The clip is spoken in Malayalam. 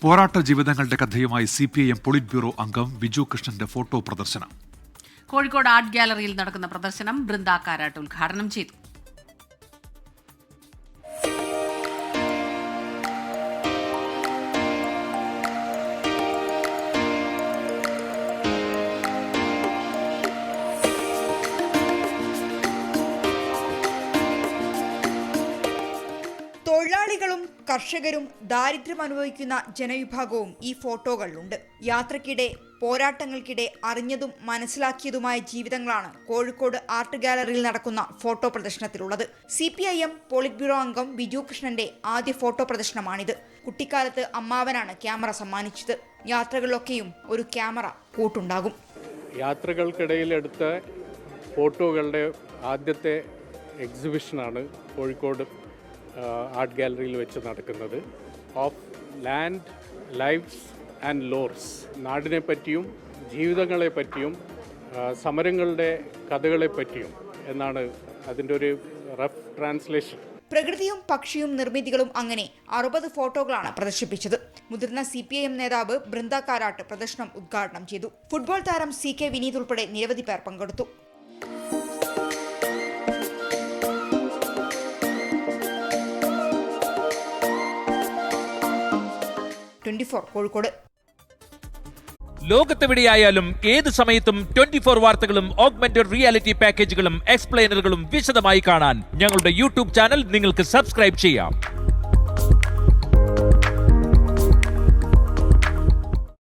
പോരാട്ട ജീവിതങ്ങളുടെ കഥയുമായി CPIM പോളിറ്റ് ബ്യൂറോ അംഗം വിജു കൃഷ്ണന്റെ ഫോട്ടോ പ്രദർശനം. കോഴിക്കോട് ആർട്ട് ഗാലറിയിൽ നടക്കുന്ന പ്രദർശനം ബൃന്ദ കാരാട്ട് ഉദ്ഘാടനം ചെയ്തു. തൊഴിലാളികളും കർഷകരും ദാരിദ്ര്യം അനുഭവിക്കുന്ന ജനവിഭാഗവും ഈ ഫോട്ടോകളിലുണ്ട്. യാത്രക്കിടെ പോരാട്ടങ്ങൾക്കിടെ അറിഞ്ഞതും മനസ്സിലാക്കിയതുമായ ജീവിതങ്ങളാണ് കോഴിക്കോട് ആർട്ട് ഗാലറിയിൽ നടക്കുന്ന ഫോട്ടോ പ്രദർശനത്തിലുള്ളത്. CPIM പോളിറ്റ് ബ്യൂറോ അംഗം വിജു കൃഷ്ണന്റെ ആദ്യ ഫോട്ടോ പ്രദർശനമാണിത്. കുട്ടിക്കാലത്ത് അമ്മാവനാണ് ക്യാമറ സമ്മാനിച്ചത്. യാത്രകളിലൊക്കെയും ഒരു ക്യാമറ കൂട്ടുണ്ടാകും. യാത്രകൾക്കിടയിൽ എടുത്ത ഫോട്ടോകളുടെ ആദ്യത്തെ എക്സിബിഷനാണ് കോഴിക്കോട് ആർട്ട് ഗാലറിയിൽ വെച്ച് നടക്കുന്നത്. Of land, lifes and lores. നാടിനെ പറ്റിയും ജീവിതങ്ങളെ പറ്റിയും സമരങ്ങളുടെ കഥകളെ പറ്റിയും എന്നാണ് അതിൻ്റെ ഒരു റഫ് ട്രാൻസ്ലേഷൻ. പ്രകൃതിയും പക്ഷിയും നിർമ്മിതികളും അങ്ങനെ 60 ഫോട്ടോകളാണ് പ്രദർശിപ്പിച്ചത്. മുതിർന്ന CPIM നേതാവ് ബൃന്ദ കാരാട്ട് പ്രദർശനം ഉദ്ഘാടനം ചെയ്തു. ഫുട്ബോൾ താരം CK വിനീത് ഉൾപ്പെടെ നിരവധി പേർ പങ്കെടുത്തു. 24 കോഴിക്കോട്. ലോകത്തെവിടെയായാലും ഏത് സമയത്തും 24 വാർത്തകളും ഓഗ്മെന്റഡ് റിയാലിറ്റി പാക്കേജുകളും എക്സ്പ്ലെയിനറുകളും വിശദമായി കാണാൻ ഞങ്ങളുടെ YouTube ചാനൽ നിങ്ങൾക്ക് സബ്സ്ക്രൈബ് ചെയ്യാം.